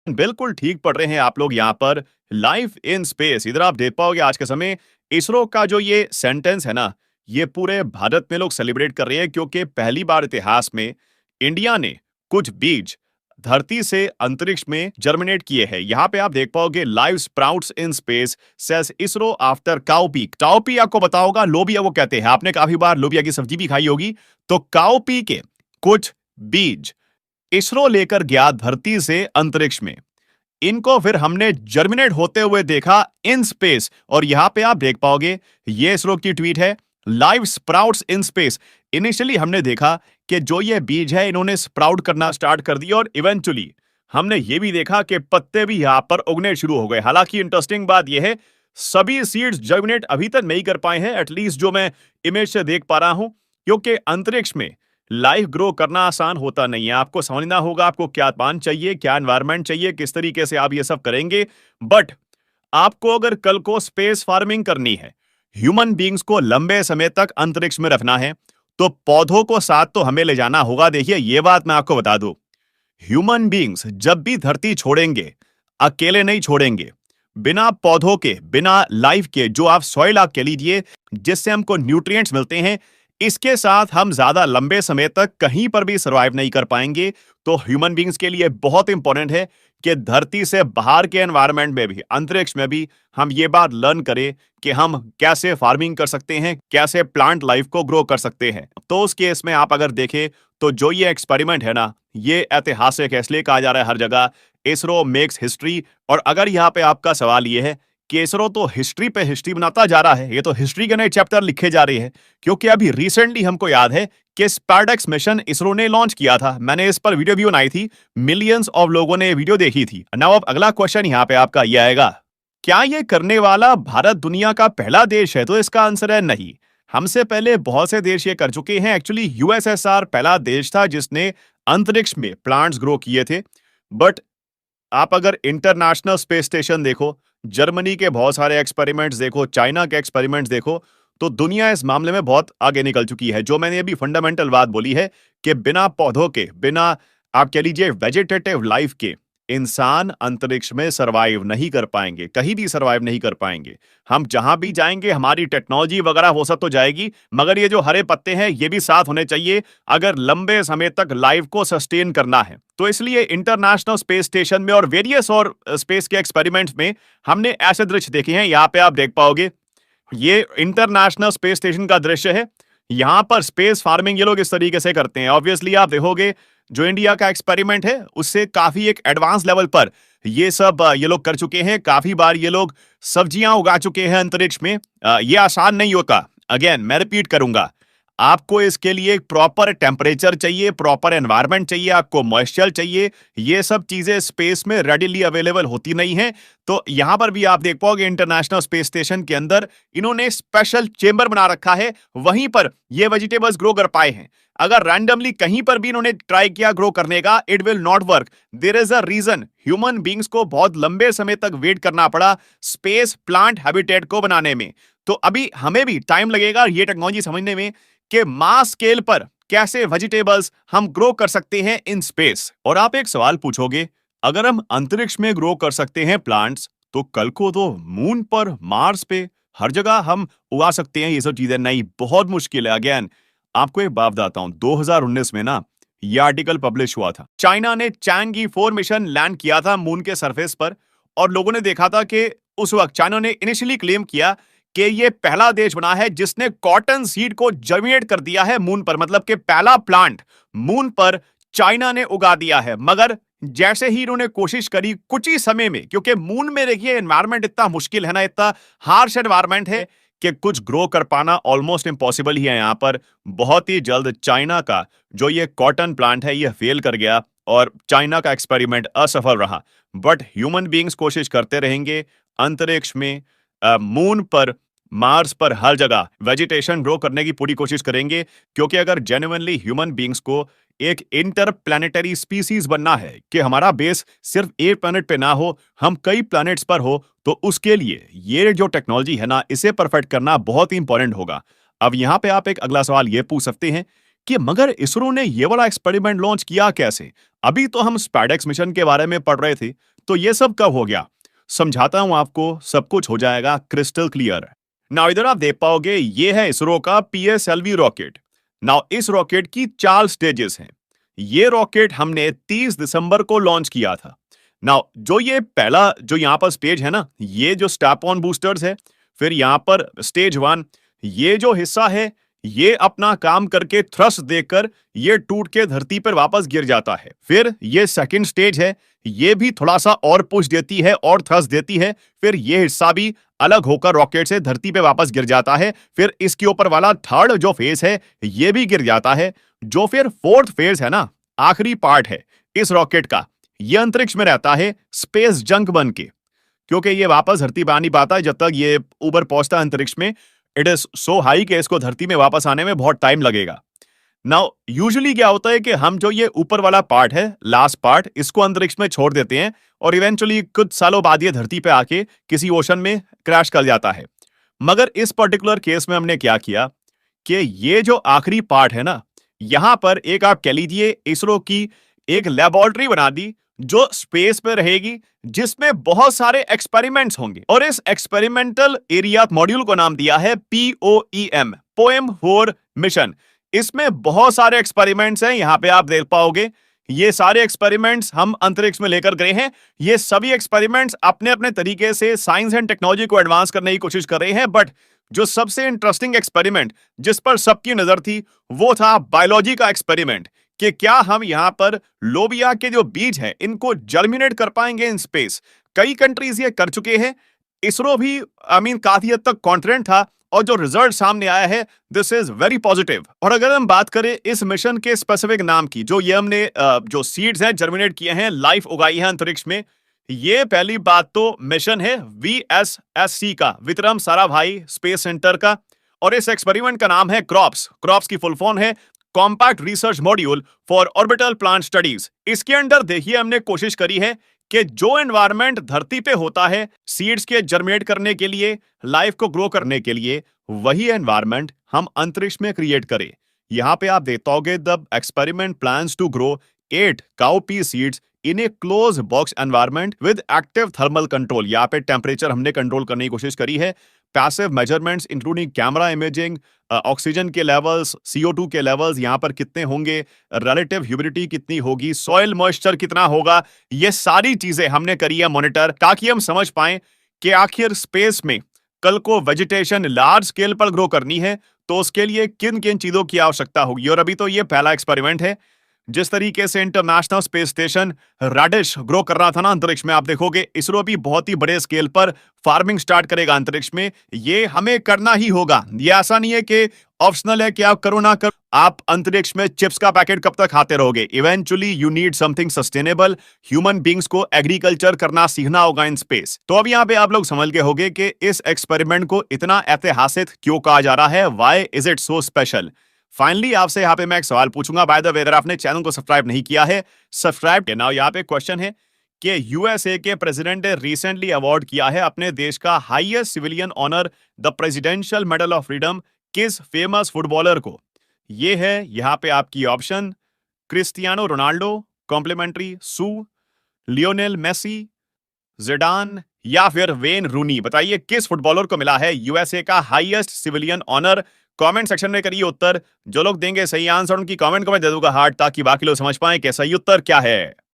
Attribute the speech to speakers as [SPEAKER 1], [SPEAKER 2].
[SPEAKER 1] बिल्कुल ठीक पढ़ रहे हैं आप लोग यहाँ पर। लाइफ इन स्पेस, इधर आप देख पाओगे आज के समय इसरो का जो ये सेंटेंस है ना, ये पूरे भारत में लोग सेलिब्रेट कर रहे हैं क्योंकि पहली बार इतिहास में इंडिया ने कुछ बीज धरती से अंतरिक्ष में जर्मिनेट किए हैं। यहाँ पे आप देख पाओगे live sprouts in space says ISRO after cowpea. Cowpea आपको बताओगा लोबिया वो कहते हैं, आपने काफी बार लोबिया की सब्जी भी खाई होगी। तो काउपी के कुछ बीज इसरो लेकर गया धरती से अंतरिक्ष में। इनको फिर हमने जर्मिनेट होते हुए देखा इन स्पेस, और यहां पे आप देख पाओगे ये इसरो की ट्वीट है, live sprouts in space. Initially हमने देखा कि जो ये बीज है इन्होंने स्प्राउट करना स्टार्ट कर दिया, और इवेंचुअली हमने ये भी देखा कि पत्ते भी यहां पर उगने शुरू हो गए। हालांकि इंटरेस्टिंग बात यह है सभी सीड्स जर्मिनेट अभी तक नहीं कर पाए हैं, एटलीस्ट जो मैं इमेज से देख पा रहा हूं, क्योंकि अंतरिक्ष में लाइफ ग्रो करना आसान होता नहीं है। आपको समझना होगा आपको क्या तापमान चाहिए, क्या एनवायरनमेंट चाहिए, किस तरीके से आप ये सब करेंगे। बट आपको अगर कल को स्पेस फार्मिंग करनी है, ह्यूमन बींग्स को लंबे समय तक अंतरिक्ष में रखना है, तो पौधों को साथ तो हमें ले जाना होगा। देखिए ये बात मैं आपको बता दूं, ह्यूमन बींग्स जब भी धरती छोड़ेंगे अकेले नहीं छोड़ेंगे। बिना पौधों के, बिना लाइफ के, जो आप सॉइल आप कह लीजिए जिससे हमको न्यूट्रिएंट्स मिलते हैं, इसके साथ हम ज्यादा लंबे समय तक कहीं पर भी सरवाइव नहीं कर पाएंगे। तो ह्यूमन बींग्स के लिए बहुत इंपॉर्टेंट है कि धरती से बाहर के एनवायरनमेंट में भी, अंतरिक्ष में भी हम ये बात लर्न करें कि हम कैसे फार्मिंग कर सकते हैं, कैसे प्लांट लाइफ को ग्रो कर सकते हैं। तो उस केस में आप अगर देखें तो जो ये एक्सपेरिमेंट है ना, ये ऐतिहासिक है, इसलिए कहा जा रहा है हर जगह इसरो मेक्स हिस्ट्री। और अगर यहाँ पे आपका सवाल ये है कि इसरो तो हिस्ट्री पे हिस्ट्री बनाता जा रहा है, ये तो हिस्ट्री के नए चैप्टर लिखे जा रहे हैं, क्योंकि अभी रिसेंटली हमको याद है कि स्पारडेक्स मिशन इसरो ने लॉन्च किया था। मैंने इस पर वीडियो भी बनाई थी, मिलियंस ऑफ लोगों ने ये वीडियो देखी थी। नाउ अब अगला क्वेश्चन यहाँ पे आपका ये आएगा, क्या ये करने वाला भारत दुनिया का पहला देश है? तो इसका आंसर है नहीं। हमसे पहले बहुत से देश ये कर चुके हैं। एक्चुअली यूएसएसआर पहला देश था जिसने अंतरिक्ष में प्लांट्स ग्रो किए थे। बट आप अगर इंटरनेशनल स्पेस स्टेशन देखो, जर्मनी के बहुत सारे एक्सपेरिमेंट्स देखो, चाइना के एक्सपेरिमेंट्स देखो, तो दुनिया इस मामले में बहुत आगे निकल चुकी है। जो मैंने अभी फंडामेंटल बात बोली है कि बिना पौधों के, बिना आप कह लीजिए वेजिटेटिव लाइफ के, इंसान अंतरिक्ष में सरवाइव नहीं कर पाएंगे, कहीं भी सरवाइव नहीं कर पाएंगे। हम जहां भी जाएंगे हमारी टेक्नोलॉजी वगैरह वो सब तो जाएगी, मगर ये जो हरे पत्ते हैं ये भी साथ होने चाहिए अगर लंबे समय तक लाइफ को सस्टेन करना है। तो इसलिए इंटरनेशनल स्पेस स्टेशन में और वेरियस और स्पेस के एक्सपेरिमेंट्स में हमने ऐसे दृश्य देखे हैं। यहाँ पे आप देख पाओगे ये इंटरनेशनल स्पेस स्टेशन का दृश्य है। यहां पर स्पेस फार्मिंग ये लोग इस तरीके से करते हैं। ऑब्वियसली आप देखोगे जो इंडिया का एक्सपेरिमेंट है उससे काफी एक एडवांस लेवल पर ये सब ये लोग कर चुके हैं। काफी बार ये लोग सब्जियां उगा चुके हैं अंतरिक्ष में। ये आसान नहीं होता। अगेन मैं रिपीट करूंगा, आपको इसके लिए एक प्रॉपर टेम्परेचर चाहिए, प्रॉपर एनवायरनमेंट चाहिए, आपको मॉइस्चर चाहिए। ये सब चीजें स्पेस में रेडिली अवेलेबल होती नहीं है। तो यहां पर भी आप देख पाओगे इंटरनेशनल स्पेस स्टेशन के अंदर इन्होंने स्पेशल चेंबर बना रखा है, वहीं पर ये वेजिटेबल्स ग्रो कर पाए हैं। अगर रैंडमली कहीं पर भी इन्होंने ट्राई किया ग्रो करने का, it will not work. There is a reason human beings को बहुत लंबे समय तक वेट करना पड़ा स्पेस प्लांट हैबिटेट को बनाने में। तो अभी हमें भी टाइम लगेगा ये टेक्नोलॉजी समझने में कि मास स्केल पर कैसे वेजिटेबल्स हम ग्रो कर सकते हैं इन स्पेस। और आप एक सवाल पूछोगे, अगर हम अंतरिक्ष में ग्रो कर सकते हैं प्लांट्स, तो कल को तो मून पर, मार्स पे, हर जगह हम उगा सकते हैं ये सब चीजें? नहीं, बहुत मुश्किल है। अगेन आपको एक बात बताता हूं, 2019 में ना ये आर्टिकल पब्लिश हुआ था। चाइना ने चैंगी 4 मिशन लैंड किया था मून के सरफेस पर, और लोगों ने देखा था कि उस वक्त चाइना ने इनिशियली क्लेम किया कि ये पहला देश बना है जिसने कॉटन सीड को जर्मिनेट कर दिया है मून पर, मतलब कि पहला प्लांट मून पर चाइना ने उगा दिया है। मगर जैसे ही इन्होंने कोशिश करी कुछ ही समय में, क्योंकि मून में देखिए एनवायरनमेंट इतना मुश्किल है ना, इतना हार्श एनवायरनमेंट है कि कुछ ग्रो कर पाना ऑलमोस्ट इम्पॉसिबल ही है यहां पर। बहुत ही जल्द चाइना का जो ये कॉटन प्लांट है ये फेल कर गया और चाइना का एक्सपेरिमेंट असफल रहा। बट ह्यूमन बींग्स कोशिश करते रहेंगे अंतरिक्ष में, मून पर, मार्स पर, हर जगह वेजिटेशन ग्रो करने की पूरी कोशिश करेंगे। क्योंकि अगर जेन्युइनली ह्यूमन बींग्स को एक इंटरप्लैनेटरी स्पीसीज बनना है कि हमारा बेस सिर्फ एक प्लैनेट पे ना हो, हम कई प्लैनेट्स पर हो, तो उसके लिए ये जो टेक्नोलॉजी है ना, इसे परफेक्ट करना बहुत ही इंपॉर्टेंट होगा। अब यहां पे आप एक अगला सवाल ये पूछ सकते हैं कि मगर इसरो ने ये वाला एक्सपेरिमेंट लॉन्च किया कैसे? अभी तो हम स्पैडेक्स मिशन के बारे में पढ़ रहे थे, तो ये सब कब हो गया? समझाता हूं आपको, सब कुछ हो जाएगा क्रिस्टल क्लियर। नाउ इधर आप देख पाओगे, ये है इसरो का पीएसएलवी रॉकेट। नाउ इस रॉकेट की 4 स्टेजेस हैं। ये रॉकेट हमने 30 दिसंबर को लॉन्च किया था। नाउ जो ये पहला जो यहां पर स्टेज है ना, ये जो स्ट्रैप ऑन बूस्टर्स है, फिर यहां पर स्टेज 1, ये जो हिस्सा है, ये अपना काम करके थ्रस्ट देकर ये टूट के धरती पर वापस गिर जाता है। फिर ये सेकंड स्टेज है, ये भी थोड़ा सा और पुश देती है और थ्रस्ट देती है। फिर ये हिस्सा भी अलग होकर रॉकेट से धरती पे वापस गिर जाता है। फिर इसके ऊपर वाला थर्ड जो फेज है, ये भी गिर जाता है। जो फिर फोर्थ फेज है ना, आखिरी पार्ट है इस रॉकेट का, ये अंतरिक्ष में रहता है स्पेस जंक बन के, क्योंकि ये वापस धरती पे आ नहीं पाता जब तक ये ऊपर पहुंचता है अंतरिक्ष में। इट इज सो हाई कि इसको धरती में वापस आने में बहुत टाइम लगेगा। नाउ यूजुअली क्या होता है कि हम जो ये ऊपर वाला पार्ट है, लास्ट पार्ट, इसको अंतरिक्ष में छोड़ देते हैं और इवेंचुअली कुछ सालों बाद ये धरती पे आके किसी ओशन में क्रैश कर जाता है। मगर इस पर्टिकुलर केस में हमने क्या किया कि ये जो आखिरी पार्ट है ना, यहां पर एक आप कह लीजिए इसरो की एक लेबोरेटरी बना दी जो स्पेस पे रहेगी, जिसमें बहुत सारे एक्सपेरिमेंट्स होंगे। और इस एक्सपेरिमेंटल एरिया मॉड्यूल को नाम दिया है POEM, पोएम फॉर मिशन। इसमें बहुत सारे एक्सपेरिमेंट्स हैं, यहां पे आप देख पाओगे। ये सारे एक्सपेरिमेंट्स हम अंतरिक्ष में लेकर गए हैं। ये सभी एक्सपेरिमेंट्स अपने अपने तरीके से साइंस एंड टेक्नोलॉजी को एडवांस करने की कोशिश कर रहे हैं, बट जो सबसे इंटरेस्टिंग एक्सपेरिमेंट जिस पर सबकी नजर थी, वो था बायोलॉजी का एक्सपेरिमेंट, कि क्या हम यहां पर लोबिया के जो बीज हैं, इनको जर्मिनेट कर पाएंगे इन स्पेस। कई कंट्रीज ये कर चुके हैं, इसरो भी काफी हद तक कॉन्फिडेंट था, और जो रिजल्ट सामने आया है, दिस इज वेरी पॉजिटिव। और अगर हम बात करें इस मिशन के स्पेसिफिक नाम की, जो ये हमने जो सीड्स हैं जर्मिनेट किए हैं, लाइफ उगाई है अंतरिक्ष में, ये पहली बात तो मिशन है VSSC का, विक्रम साराभाई स्पेस सेंटर का। और इस एक्सपेरिमेंट का नाम है क्रॉप्स। क्रॉप्स की फुल फॉर्म है compact research module for orbital plant studies. इसके अंदर देखिए हमने कोशिश करी है कि जो एनवायरनमेंट धरती पे होता है सीड्स के जर्मिनेट करने के लिए, लाइफ को ग्रो करने के लिए, वही एनवायरनमेंट हम अंतरिक्ष में क्रिएट करें। यहां पे आप देखते होगे, the experiment plans to grow 8 cowpea seeds in a close box environment with active thermal control. यहाँ पे टेम्परेचर हमने कंट्रोल करने की कोशिश करी है। Passive measurements including camera imaging, oxygen के लेवल्स, CO2 के लेवल्स यहाँ पर कितने होंगे, रिलेटिव ह्यूमिडिटी कितनी होगी, सॉइल मॉइस्चर कितना होगा, ये सारी चीजें हमने करी है मॉनिटर, ताकि हम समझ पाएं कि आखिर स्पेस में कल को वेजिटेशन लार्ज स्केल पर ग्रो करनी है तो उसके लिए किन किन चीजों की आवश्यकता होगी। और अभी तो ये पहला एक्सपेरिमेंट है। जिस तरीके से international space station radish grow कर रहा था ना अंतरिक्ष में, आप देखोगे इसरो भी बहुत ही बड़े स्केल पर फार्मिंग स्टार्ट करेगा अंतरिक्ष में। ये हमें करना ही होगा। ये ऐसा नहीं है कि ऑप्शनल है कि आप करो ना करो। आप अंतरिक्ष में चिप्स का पैकेट कब तक खाते रहोगे? Eventually you need something sustainable. Human beings को एग्रीकल्चर करना सीखना होगा इन स्पेस। तो अब यहाँ पे आप लोग समझ गए होंगे कि इस एक्सपेरिमेंट को इतना ऐतिहासिक क्यों कहा जा रहा है। Why is it so special? Finally आपसे यहाँ पे मैं एक सवाल पूछूंगा। बाय द वे, अगर आपने चैनल को सब्सक्राइब नहीं किया है, सब्सक्राइब किया। नाउ यहाँ पे क्वेश्चन है कि USA के प्रेसिडेंट ने रिसेंटली अवार्ड किया है अपने देश का highest civilian honour, the presidential medal of freedom, किस फेमस फुटबॉलर को? ये है यहाँ पे आपकी ऑप्शन: क्रिस्टियानो रोनाल्डो, कॉम्प्लीमेंट्री, सू, लियोनेल मेसी, जिडान, या फिर वेन रूनी। बताइए किस फुटबॉलर को मिला है USA का highest civilian honour? Comment section में करिए उत्तर। जो लोग देंगे सही आंसर, उनकी कमेंट को मैं दे दूंगा हार्ट, ताकि बाकी लोग समझ पाएं कि सही उत्तर क्या है।